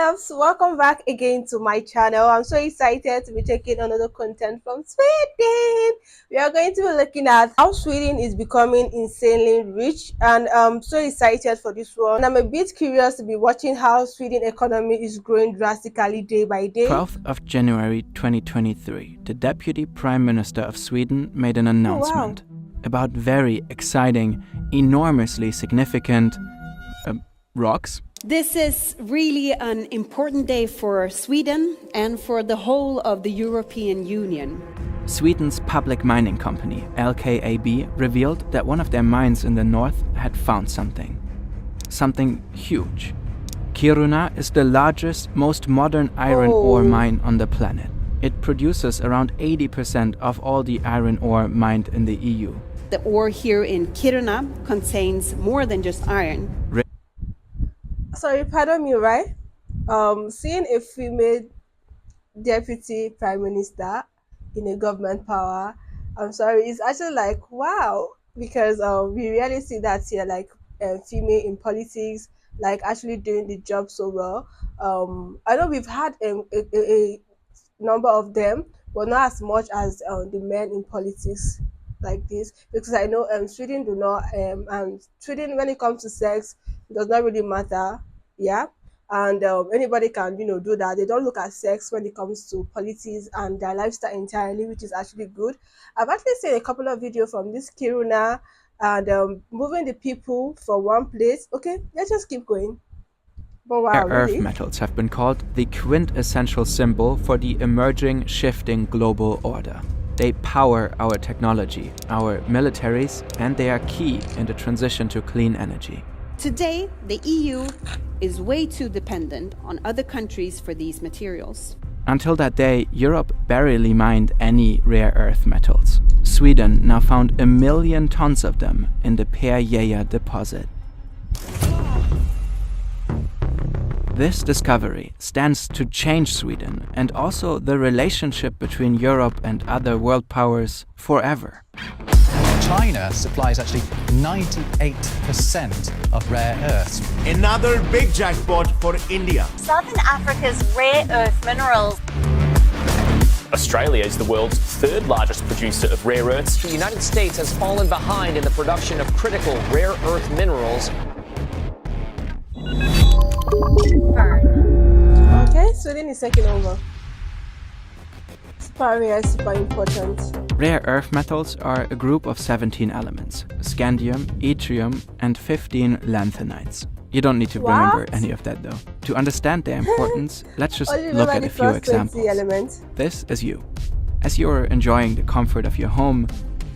loves, welcome back again to my channel. I'm so excited to be taking another content from Sweden. We are going to be looking at how Sweden is becoming insanely rich, and I'm so excited for this one. I'm a bit curious to be watching how Sweden economy is growing drastically day by day. 12th of January 2023, the Deputy Prime Minister of Sweden made an announcement about very exciting, enormously significant rocks. This is really an important day for Sweden and for the whole of the European Union. Sweden's public mining company, LKAB, revealed that one of their mines in the north had found something. Something huge. Kiruna is the largest, most modern iron ore mine on the planet. It produces around 80% of all the iron ore mined in the EU. The ore here in Kiruna contains more than just iron. Sorry, pardon me, right? Seeing a female deputy prime minister in a government power, I'm sorry, it's actually like wow, because we rarely see that here, like female in politics, like actually doing the job so well. I know we've had a number of them, but not as much as the men in politics like this, because I know Sweden do not and Sweden, when it comes to sex, it does not really matter. Yeah. And anybody can do that. They don't look at sex when it comes to politics and their lifestyle entirely, which is actually good. I've actually seen a couple of videos from this Kiruna and moving the people from one place. Okay, let's just keep going. But wow, Rare earth really? metals have been called the quintessential symbol for the emerging, shifting global order. They power our technology, our militaries, and they are key in the transition to clean energy. Today, the EU is way too dependent on other countries for these materials. Until that day, Europe barely mined any rare earth metals. Sweden now found 1 million tons of them in the Perjeja deposit. This discovery stands to change Sweden and also the relationship between Europe and other world powers forever. China supplies actually 98% of rare earths. Another big jackpot for India. Southern Africa's rare earth minerals. Australia is the world's third largest producer of rare earths. The United States has fallen behind in the production of critical rare earth minerals. Okay, Sweden is taking over. Super rare, super important. Rare earth metals are a group of 17 elements: scandium, yttrium, and 15 lanthanides. You don't need to remember any of that though. To understand their importance, let's just look at a few examples. This is you. As you're enjoying the comfort of your home,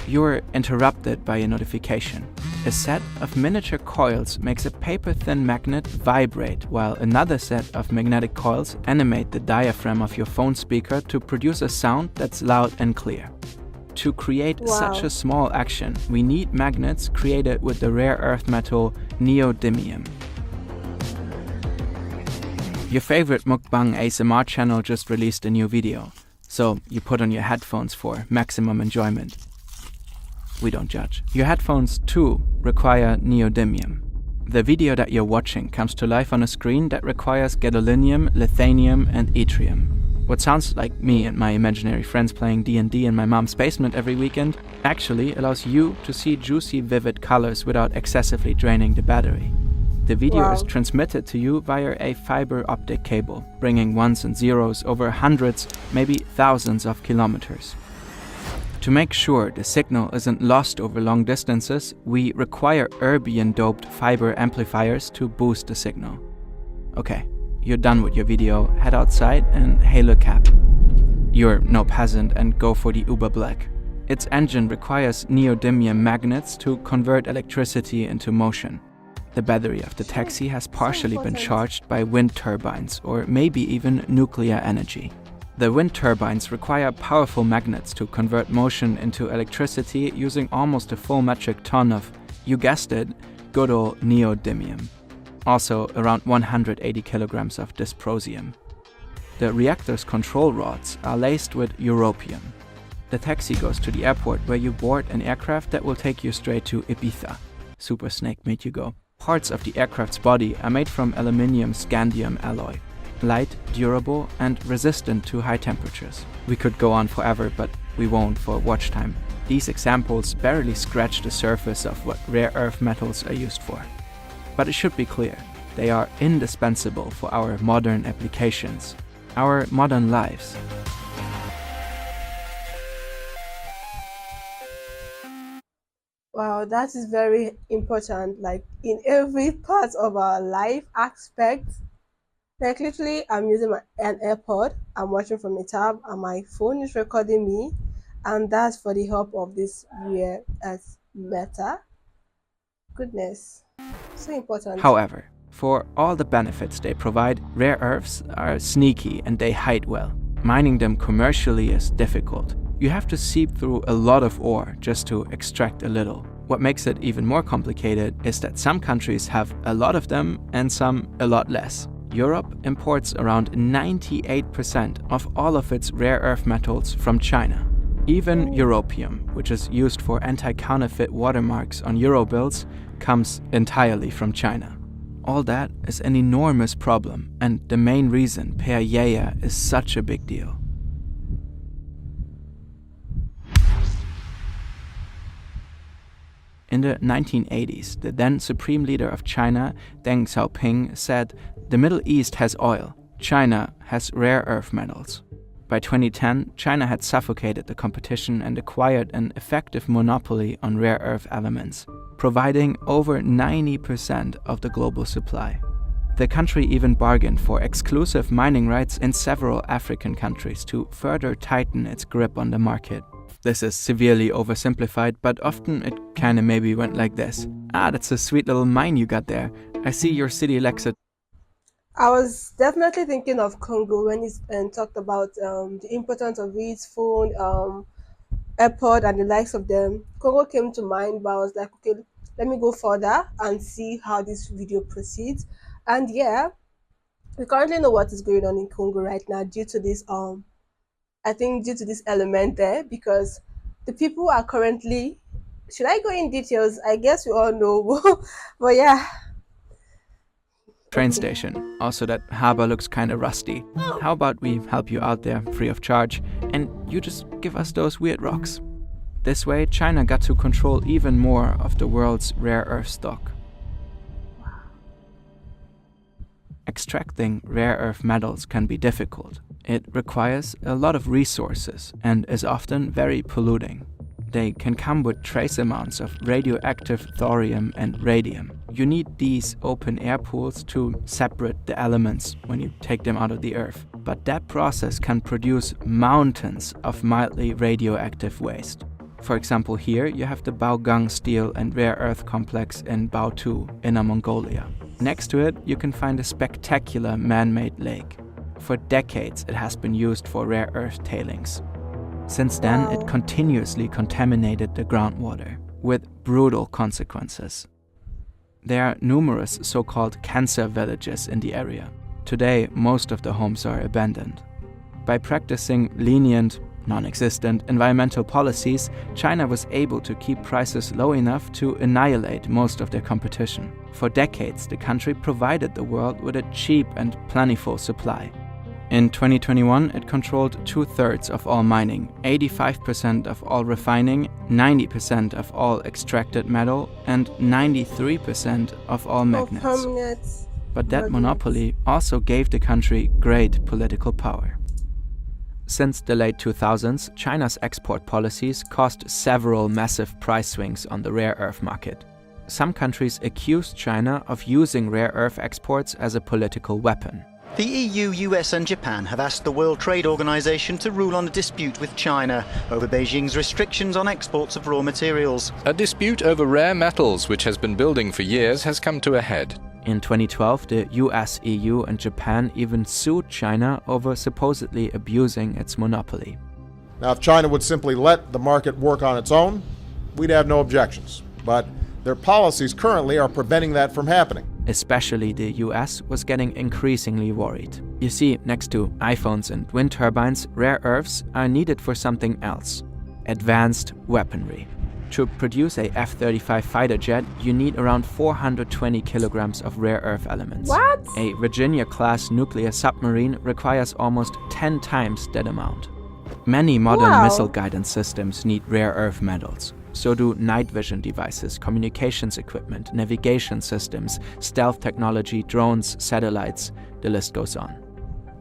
you're interrupted by a notification. A set of miniature coils makes a paper-thin magnet vibrate, while another set of magnetic coils animate the diaphragm of your phone speaker to produce a sound that's loud and clear. To create such a small action, we need magnets created with the rare earth metal neodymium. Your favorite mukbang ASMR channel just released a new video, so you put on your headphones for maximum enjoyment. We don't judge. Your headphones too require neodymium. The video that you're watching comes to life on a screen that requires gadolinium, lithanium, and yttrium. What sounds like me and my imaginary friends playing D&D in my mom's basement every weekend actually allows you to see juicy, vivid colors without excessively draining the battery. The video is transmitted to you via a fiber optic cable, bringing ones and zeros over hundreds, maybe thousands of kilometers. To make sure the signal isn't lost over long distances, we require erbium-doped fiber amplifiers to boost the signal. Okay, you're done with your video, head outside and hail a cab. You're no peasant and go for the Uber Black. Its engine requires neodymium magnets to convert electricity into motion. The battery of the taxi has partially been charged by wind turbines or maybe even nuclear energy. The wind turbines require powerful magnets to convert motion into electricity using almost a full metric ton of, you guessed it, good old neodymium. Also around 180 kilograms of dysprosium. The reactor's control rods are laced with europium. The taxi goes to the airport where you board an aircraft that will take you straight to Ibiza. Super Snake made you go. Parts of the aircraft's body are made from aluminium scandium alloy. light, durable, and resistant to high temperatures. We could go on forever, but we won't for watch time. These examples barely scratch the surface of what rare earth metals are used for. But it should be clear, they are indispensable for our modern applications, our modern lives. Wow, that is very important. Like in every part of our life aspect, like literally, I'm using an AirPod, I'm watching from a tab, and my phone is recording me, and that's for the help of this rare earth matter. Goodness, so important. However, for all the benefits they provide, rare earths are sneaky and they hide well. Mining them commercially is difficult. You have to seep through a lot of ore just to extract a little. What makes it even more complicated is that some countries have a lot of them and some a lot less. Europe imports around 98% of all of its rare earth metals from China. Even europium, which is used for anti-counterfeit watermarks on euro bills, comes entirely from China. All that is an enormous problem and the main reason PERYEA is such a big deal. In the 1980s, the then Supreme Leader of China, Deng Xiaoping, said, "The Middle East has oil, China has rare earth metals." By 2010, China had suffocated the competition and acquired an effective monopoly on rare earth elements, providing over 90% of the global supply. The country even bargained for exclusive mining rights in several African countries to further tighten its grip on the market. This is severely oversimplified, but often it kinda maybe went like this. "Ah, that's a sweet little mine you got there. I see your city lacks it." I was definitely thinking of Congo when he talked about the importance of his phone, AirPod, and the likes of them. Congo came to mind, but I was like, okay, let me go further and see how this video proceeds. And yeah, we currently know what is going on in Congo right now due to this I think due to this element there, because the people are currently, should I go in details? I guess we all know. But yeah. Train station. Also, that harbor looks kinda rusty. How about we help you out there free of charge and you just give us those weird rocks? This way, China got to control even more of the world's rare earth stock. Extracting rare earth metals can be difficult. It requires a lot of resources and is often very polluting. They can come with trace amounts of radioactive thorium and radium. You need these open air pools to separate the elements when you take them out of the earth. But that process can produce mountains of mildly radioactive waste. For example, here you have the Baogang Steel and Rare Earth Complex in Baotou, Inner Mongolia. Next to it, you can find a spectacular man-made lake. For decades, it has been used for rare earth tailings. Since then, it continuously contaminated the groundwater, with brutal consequences. There are numerous so-called cancer villages in the area. Today, most of the homes are abandoned. By practicing lenient, non-existent environmental policies, China was able to keep prices low enough to annihilate most of their competition. For decades, the country provided the world with a cheap and plentiful supply. In 2021, it controlled 2/3 of all mining, 85% of all refining, 90% of all extracted metal, and 93% of all magnets. But that monopoly also gave the country great political power. Since the late 2000s, China's export policies caused several massive price swings on the rare earth market. Some countries accused China of using rare earth exports as a political weapon. The EU, US and Japan have asked the World Trade Organization to rule on a dispute with China over Beijing's restrictions on exports of raw materials. A dispute over rare metals, which has been building for years, has come to a head. In 2012, the US, EU and Japan even sued China over supposedly abusing its monopoly. Now, if China would simply let the market work on its own, we'd have no objections. But their policies currently are preventing that from happening. Especially the US was getting increasingly worried. You see, next to iPhones and wind turbines, rare earths are needed for something else: advanced weaponry. To produce a F-35 fighter jet, you need around 420 kilograms of rare earth elements. What? A Virginia-class nuclear submarine requires almost 10 times that amount. Many modern missile guidance systems need rare earth metals. So do night vision devices, communications equipment, navigation systems, stealth technology, drones, satellites, the list goes on.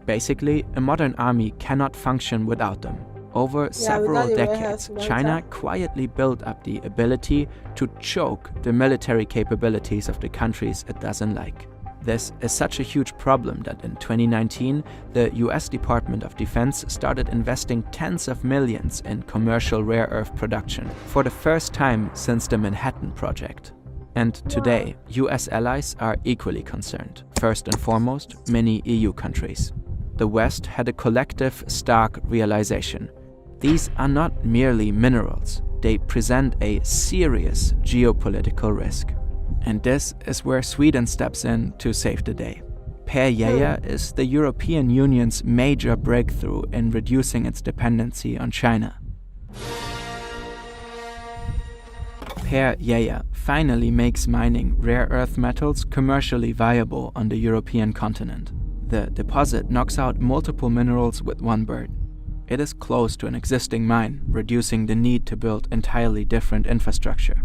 Basically, a modern army cannot function without them. Over several decades, China quietly built up the ability to choke the military capabilities of the countries it doesn't like. This is such a huge problem that in 2019, the US Department of Defense started investing tens of millions in commercial rare earth production for the first time since the Manhattan Project. And today, US allies are equally concerned. First and foremost, many EU countries. The West had a collective, stark realization. These are not merely minerals, they present a serious geopolitical risk. And this is where Sweden steps in to save the day. PERJEA is the European Union's major breakthrough in reducing its dependency on China. PERJEA finally makes mining rare earth metals commercially viable on the European continent. The deposit knocks out multiple minerals with one bird. It is close to an existing mine, reducing the need to build entirely different infrastructure.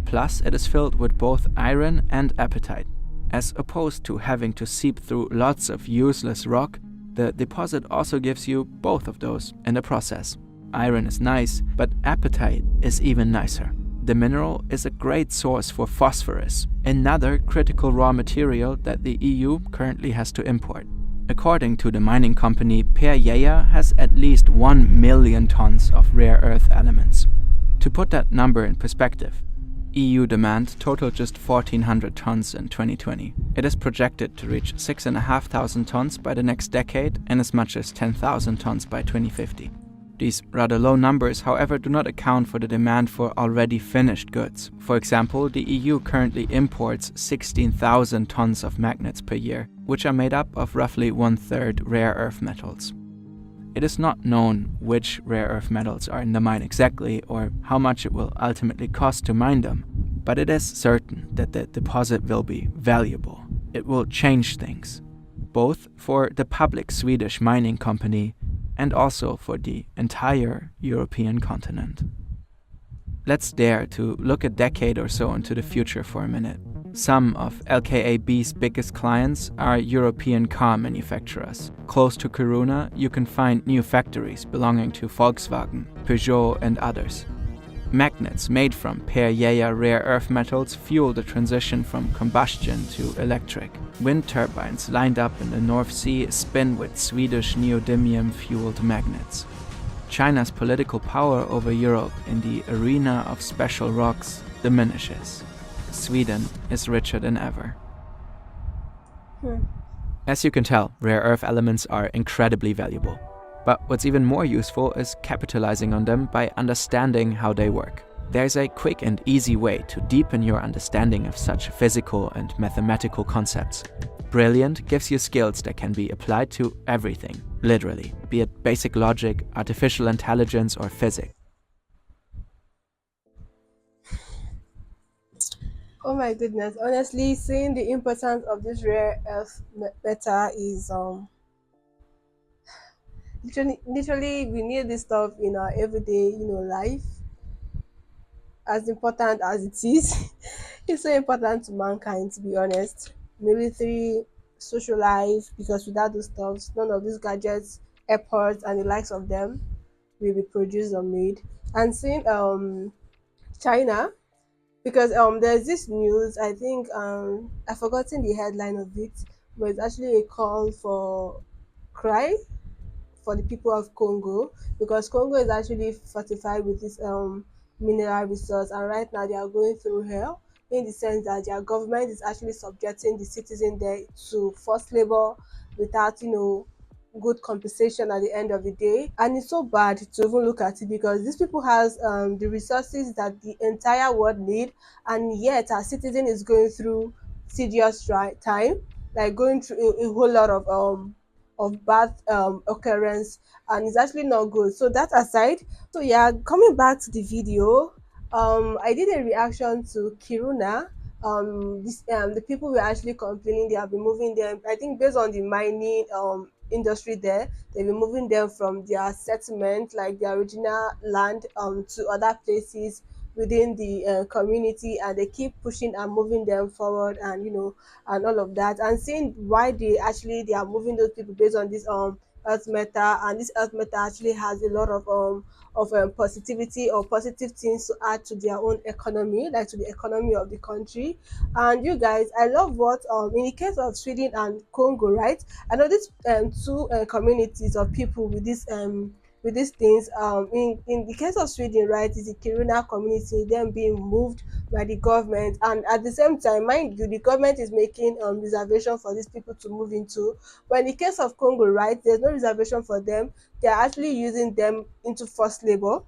Plus, it is filled with both iron and apatite. As opposed to having to seep through lots of useless rock, the deposit also gives you both of those in the process. Iron is nice, but apatite is even nicer. The mineral is a great source for phosphorus, another critical raw material that the EU currently has to import. According to the mining company, PERJEA has at least 1 million tons of rare earth elements. To put that number in perspective, EU demand totaled just 1,400 tons in 2020. It is projected to reach 6,500 tons by the next decade and as much as 10,000 tons by 2050. These rather low numbers, however, do not account for the demand for already finished goods. For example, the EU currently imports 16,000 tons of magnets per year, which are made up of roughly 1/3 rare earth metals. It is not known which rare earth metals are in the mine exactly or how much it will ultimately cost to mine them, but it is certain that the deposit will be valuable. It will change things, both for the public Swedish mining company and also for the entire European continent. Let's dare to look a decade or so into the future for a minute. Some of LKAB's biggest clients are European car manufacturers. Close to Kiruna, you can find new factories belonging to Volkswagen, Peugeot, and others. Magnets made from PERJEA rare earth metals fuel the transition from combustion to electric. Wind turbines lined up in the North Sea spin with Swedish neodymium-fueled magnets. China's political power over Europe in the arena of special rocks diminishes. Sweden is richer than ever. As you can tell, rare earth elements are incredibly valuable. But what's even more useful is capitalizing on them by understanding how they work. There's a quick and easy way to deepen your understanding of such physical and mathematical concepts. Brilliant gives you skills that can be applied to everything, literally, be it basic logic, artificial intelligence, or physics. Oh my goodness! Honestly, seeing the importance of this rare earth metal is literally we need this stuff in our everyday life. As important as it is, it's so important to mankind, to be honest. Military, social life, because without those stuff, none of these gadgets, airports, and the likes of them will be produced or made. And seeing China, because there's this news, I think I've forgotten the headline of it, but it's actually a call for cry for the people of Congo, because Congo is actually fortified with this mineral resource, and right now they are going through hell in the sense that their government is actually subjecting the citizen there to forced labor without good compensation at the end of the day. And it's so bad to even look at it, because these people has the resources that the entire world need, and yet our citizen is going through tedious time, like going through a whole lot of bad occurrence, and it's actually not good. So that aside, so yeah, coming back to the video, I did a reaction to Kiruna. The people were actually complaining they have been moving them. I think based on the mining industry there, they've been moving them from their settlement, like their original land, to other places within the community, and they keep pushing and moving them forward, and and all of that, and seeing why they are moving those people based on this earth metal, and this earth metal actually has a lot of positivity or positive things to add to their own economy, like to the economy of the country. And you guys, I love what in the case of Sweden and Congo, right? I know these two communities of people with these things. In the case of Sweden, right, is the Kiruna community, them being moved by the government, and at the same time, mind you, the government is making reservation for these people to move into. But in the case of Congo, right, there's no reservation for them. They're actually using them into forced labor.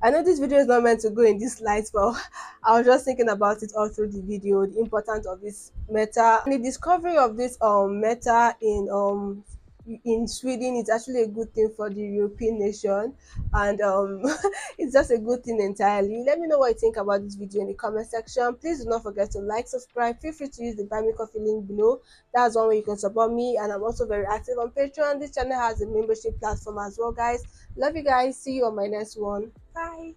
I know this video is not meant to go in this light, but I was just thinking about it all through the video, the importance of this meta. And the discovery of this meta in Sweden is actually a good thing for the European nation, and it's just a good thing entirely. Let me know what you think about this video in the comment section. Please do not forget to like, subscribe. Feel free to use the Buy Me Coffee link below. That's one way you can support me, and I'm also very active on Patreon. This channel has a membership platform as well, guys. Love you guys. See you on my next one. Bye.